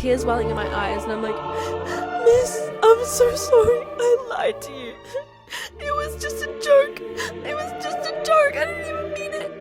tears welling in my eyes, and I'm like, Miss, I'm so sorry, I lied to you. It was just a joke. It was just a joke. I didn't even mean it.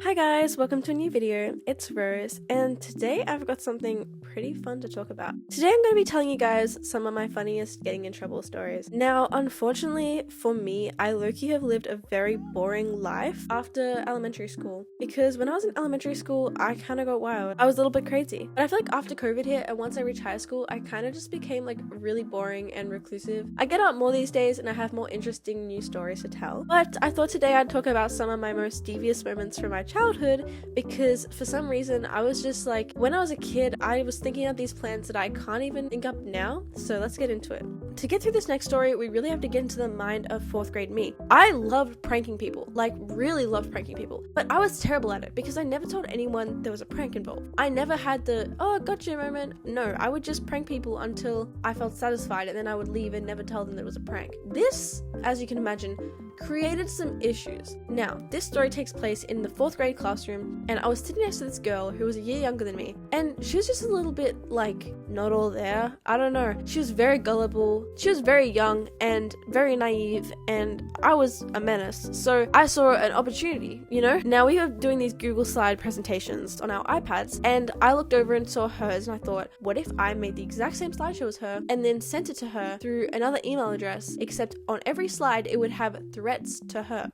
Hi guys, welcome to a new video. It's Rose, and today I've got something pretty fun to talk about. Today I'm going to be telling you guys some of my funniest getting in trouble stories. Now, unfortunately for me, I low-key have lived a very boring life after elementary school, because when I was in elementary school, I kind of got wild. I was a little bit crazy. But I feel like after COVID hit and once I reached high school, I kind of just became like really boring and reclusive. I get out more these days and I have more interesting new stories to tell. But I thought today I'd talk about some of my most devious moments from my childhood, because for some reason I was just like, when I was a kid, I was thinking of these plans that I can't even think up now. So let's get into it. To get through this next story, we really have to get into the mind of 4th grade me. I loved pranking people, like really loved pranking people, but I was terrible at it because I never told anyone there was a prank involved. I never had the, oh, gotcha moment. No, I would just prank people until I felt satisfied, and then I would leave and never tell them there was a prank. This, as you can imagine, created some issues. Now, this story takes place in the 4th grade classroom, and I was sitting next to this girl who was a year younger than me, and she was just a little bit like not all there. I don't know. She was very gullible. She was very young and very naive, and I was a menace. So I saw an opportunity, you know? Now we were doing these Google slide presentations on our iPads, and I looked over and saw hers, and I thought, what if I made the exact same slideshow as her and then sent it to her through another email address, except on every slide it would have threats to her.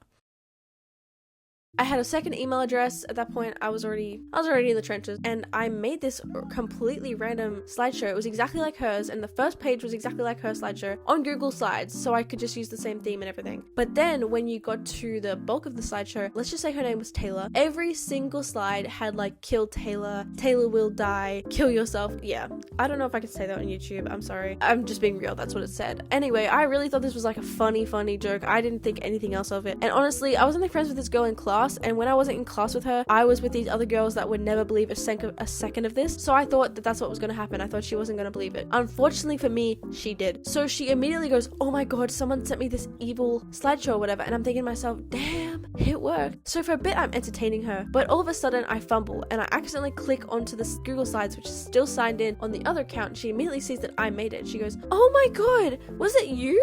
I had a second email address. At that point, I was already in the trenches, and I made this completely random slideshow. It was exactly like hers, and the first page was exactly like her slideshow on Google Slides, so I could just use the same theme and everything. But then when you got to the bulk of the slideshow, let's just say her name was Taylor. Every single slide had like, kill Taylor, Taylor will die, kill yourself. Yeah, I don't know if I could say that on YouTube. I'm sorry. I'm just being real. That's what it said. Anyway, I really thought this was like a funny joke. I didn't think anything else of it. And honestly, I was only friends with this girl in class, and when I wasn't in class with her, I was with these other girls that would never believe a second of this. So I thought that that's what was going to happen. I thought she wasn't going to believe it. Unfortunately for me, she did. So she immediately goes, oh my god, someone sent me this evil slideshow or whatever, and I'm thinking to myself, damn, it worked. So for a bit I'm entertaining her, but all of a sudden I fumble and I accidentally click onto the Google Slides, which is still signed in on the other account, and she immediately sees that I made it. She goes, oh my god, was it you?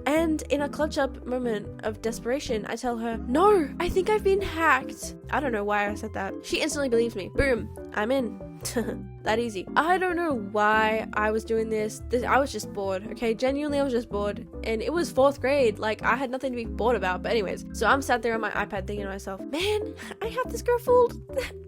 And in a clutch up moment of desperation, I tell her, no, I think I've been hacked. I don't know why I said that. She instantly believes me. Boom, I'm in. That easy. I don't know why I was doing this. I was just bored, okay? Genuinely, I was just bored. And it was 4th grade. Like, I had nothing to be bored about. But anyways, so I'm sat there on my iPad thinking to myself, man, I have this girl fooled.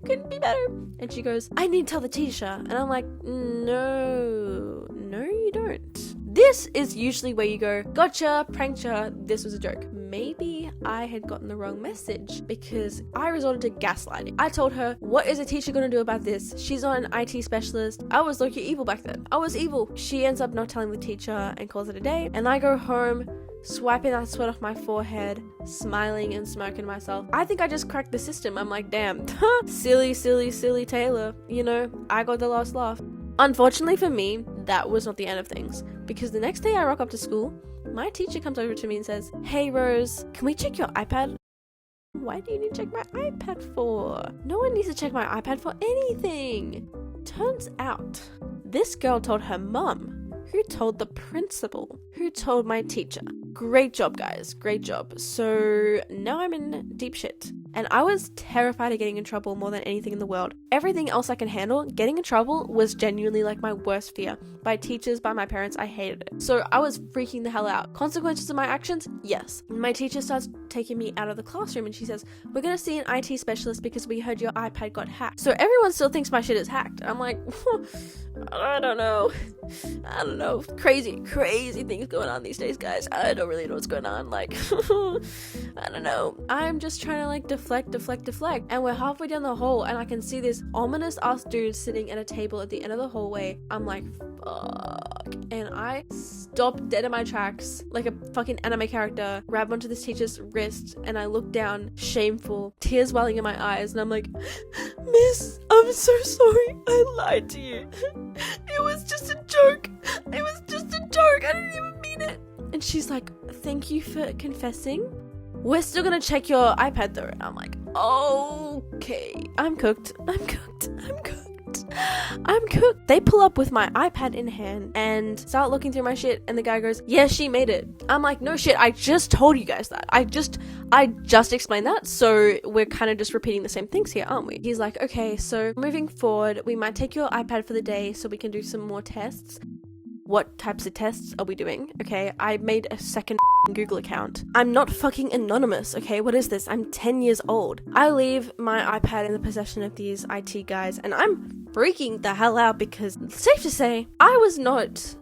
Couldn't be better. And she goes, I need to tell the teacher. And I'm like, no, you don't. This is usually where you go, gotcha, pranked ya, this was a joke. Maybe I had gotten the wrong message, because I resorted to gaslighting. I told her, what is a teacher gonna do about this? She's not an IT specialist. I was low-key evil back then. I was evil. She ends up not telling the teacher and calls it a day, and I go home, swiping that sweat off my forehead, smiling and smirking myself. I think I just cracked the system. I'm like, damn, silly Taylor. You know, I got the last laugh. Unfortunately for me, that was not the end of things, because the next day I rock up to school, my teacher comes over to me and says, hey Rose, can we check your iPad? Why do you need to check my iPad for? No one needs to check my iPad for anything. Turns out, this girl told her mum, who told the principal, who told my teacher. Great job, guys. Great job. So now I'm in deep shit. And I was terrified of getting in trouble more than anything in the world. Everything else I can handle, getting in trouble was genuinely like my worst fear. By teachers, by my parents, I hated it. So I was freaking the hell out. Consequences of my actions? Yes. My teacher starts taking me out of the classroom and she says, we're gonna see an IT specialist because we heard your iPad got hacked. So everyone still thinks my shit is hacked. I'm like, I don't know. Crazy things going on these days, guys. I don't really know what's going on. Like, I don't know. I'm just trying to like deflect. And we're halfway down the hall and I can see this ominous ass dude sitting at a table at the end of the hallway. I'm like, fuck. And I stop dead in my tracks like a fucking anime character, grab onto this teacher's wrist, and I look down, shameful, tears welling in my eyes, and I'm like, Miss, I'm so sorry. I lied to you. It was just a joke. I didn't even mean it. And she's like, thank you for confessing. We're still gonna check your iPad though. And I'm like, okay, I'm cooked. I'm cooked. They pull up with my iPad in hand and start looking through my shit, and the guy goes, yeah, she made it. I'm like, no shit, I just told you guys that. I just explained that, so we're kind of just repeating the same things here, aren't we? He's like, okay, so moving forward, we might take your iPad for the day so we can do some more tests. What types of tests are we doing? Okay, I made a second Google account. I'm not fucking anonymous, okay? What is this? I'm 10 years old. I leave my iPad in the possession of these IT guys, and I'm freaking the hell out because, safe to say, I was not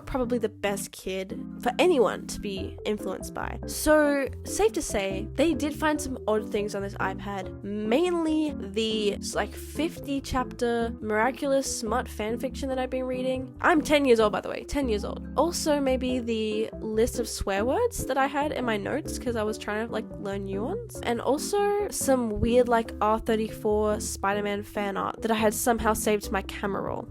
probably the best kid for anyone to be influenced by. So, safe to say, they did find some odd things on this iPad. Mainly the, 50 chapter miraculous smut fanfiction that I've been reading. I'm 10 years old, by the way. 10 years old. Also, maybe the list of swear words that I had in my notes because I was trying to, learn new ones. And also, some weird, R34 Spider-Man fan art that I had somehow saved to my camera roll.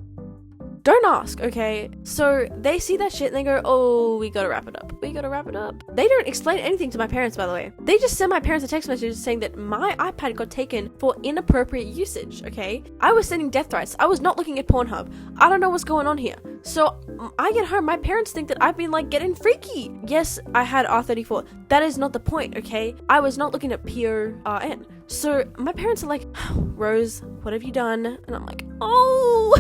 Don't ask, okay? So they see that shit and they go, oh, we gotta wrap it up. We gotta wrap it up. They don't explain anything to my parents, by the way. They just send my parents a text message saying that my iPad got taken for inappropriate usage, okay? I was sending death threats. I was not looking at Pornhub. I don't know what's going on here. So I get home, my parents think that I've been getting freaky. Yes, I had R34. That is not the point, okay? I was not looking at PORN. So my parents are like, Rose, what have you done? And I'm like, oh,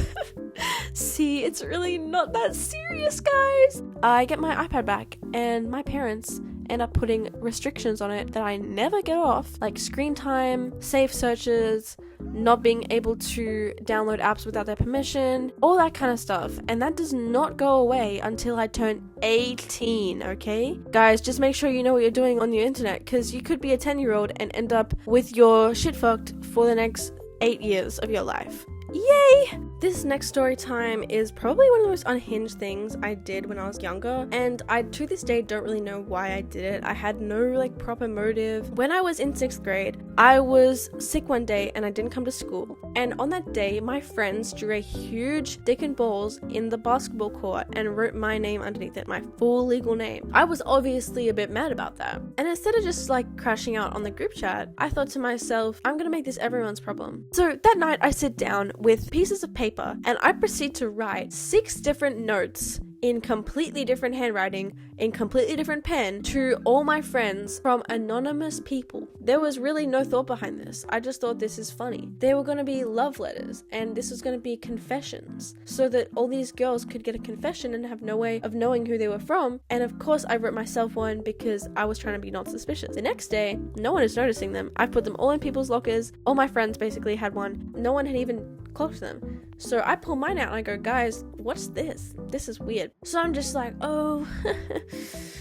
see, it's really not that serious, guys. I get my iPad back and my parents end up putting restrictions on it that I never get off, like screen time, safe searches, not being able to download apps without their permission, all that kind of stuff. And that does not go away until I turn 18, okay? Guys, just make sure you know what you're doing on your internet, because you could be a 10-year-old and end up with your shit fucked for the next 8 years of your life. Yay! This next story time is probably one of the most unhinged things I did when I was younger, and I to this day don't really know why I did it. I had no proper motive. When I was in 6th grade, I was sick one day and I didn't come to school, and on that day my friends drew a huge dick and balls in the basketball court and wrote my name underneath it, my full legal name. I was obviously a bit mad about that, and instead of just crashing out on the group chat, I thought to myself, I'm gonna make this everyone's problem. So that night I sit down with pieces of paper and I proceed to write 6 different notes in completely different handwriting, in completely different pen, to all my friends from anonymous people. There was really no thought behind this. I just thought this is funny. They were going to be love letters, and this was going to be confessions, so that all these girls could get a confession and have no way of knowing who they were from. And of course I wrote myself one because I was trying to be not suspicious. The next day, no one is noticing them. I put them all in people's lockers. All my friends basically had one. No one had even clocked them. So I pull mine out and I go, guys, what's this? This is weird. So I'm just like, oh,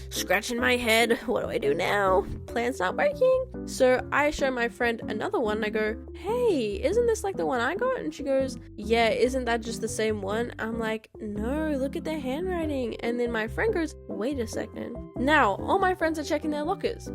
scratching my head. What do I do now? Plan's not working. So I show my friend another one and I go, hey, isn't this the one I got? And she goes, yeah, isn't that just the same one? I'm like, no, look at the handwriting. And then my friend goes, wait a second. Now, all my friends are checking their lockers.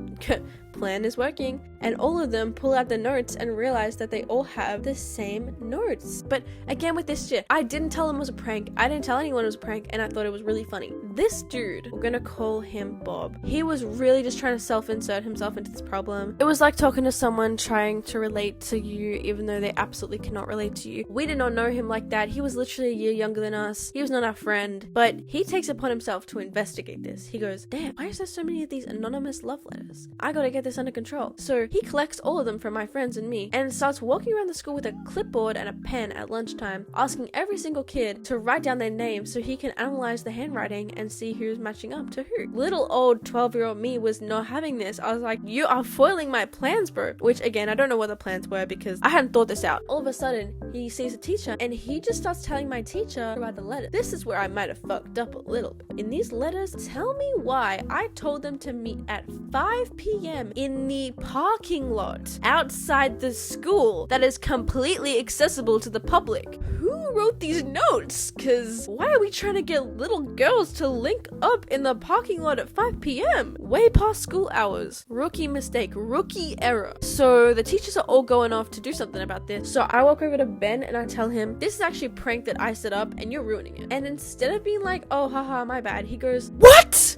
Plan is working. And all of them pull out the notes and realize that they all have the same notes. But again, with this shit, I didn't tell them it was a prank. I didn't tell anyone it was a prank, and I thought it was really funny. This dude, we're gonna call him Bob. He was really just trying to self-insert himself into this problem. It was like talking to someone trying to relate to you, even though they absolutely cannot relate to you. We did not know him like that. He was literally a year younger than us. He was not our friend, but he takes it upon himself to investigate this. He goes, damn, why is there so many of these anonymous love letters? I gotta get this under control. So he collects all of them from my friends and me and starts walking around the school with a clipboard and a pen at lunchtime, asking every single kid to write down their name so he can analyze the handwriting and see who's matching up to who. Little old 12-year-old me was not having this. I was like, you are foiling my plans, bro. Which again, I don't know what the plans were because I hadn't thought this out. All of a sudden, he sees a teacher and he just starts telling my teacher to write the letter. This is where I might have fucked up a little bit. In these letters, tell me why I told them to meet at 5 p.m. in the parking lot outside the school that is completely accessible to the public. Who wrote these notes? Cause why are we trying to get little girls to link up in the parking lot at 5 p.m? Way past school hours. Rookie mistake, rookie error. So the teachers are all going off to do something about this. So I walk over to Ben and I tell him, this is actually a prank that I set up and you're ruining it. And instead of being like, oh haha, my bad, he goes, what?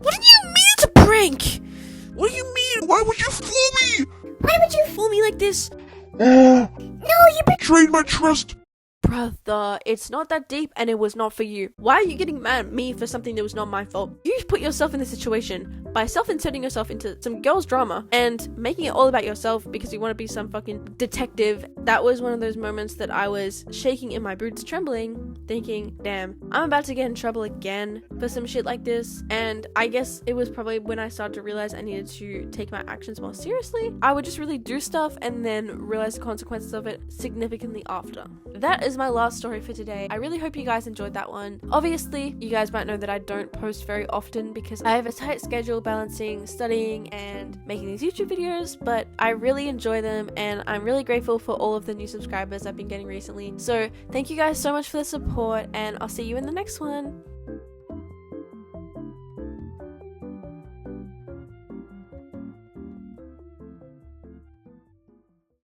What do you mean it's a prank? What do you mean? Why would you fool me? Why would you fool me like this? No, you betrayed my trust. brother, it's not that deep and it was not for you. Why are you getting mad at me for something that was not my fault? You put yourself in this situation by self-inserting yourself into some girl's drama and making it all about yourself because you want to be some fucking detective. That was one of those moments that I was shaking in my boots, trembling, thinking, damn, I'm about to get in trouble again for some shit like this. And I guess it was probably when I started to realize I needed to take my actions more seriously. I would just really do stuff and then realize the consequences of it significantly after. That is my last story for today. I really hope you guys enjoyed that one. Obviously, you guys might know that I don't post very often because I have a tight schedule balancing studying and making these YouTube videos, but I really enjoy them and I'm really grateful for all of the new subscribers I've been getting recently. So thank you guys so much for the support and I'll see you in the next one.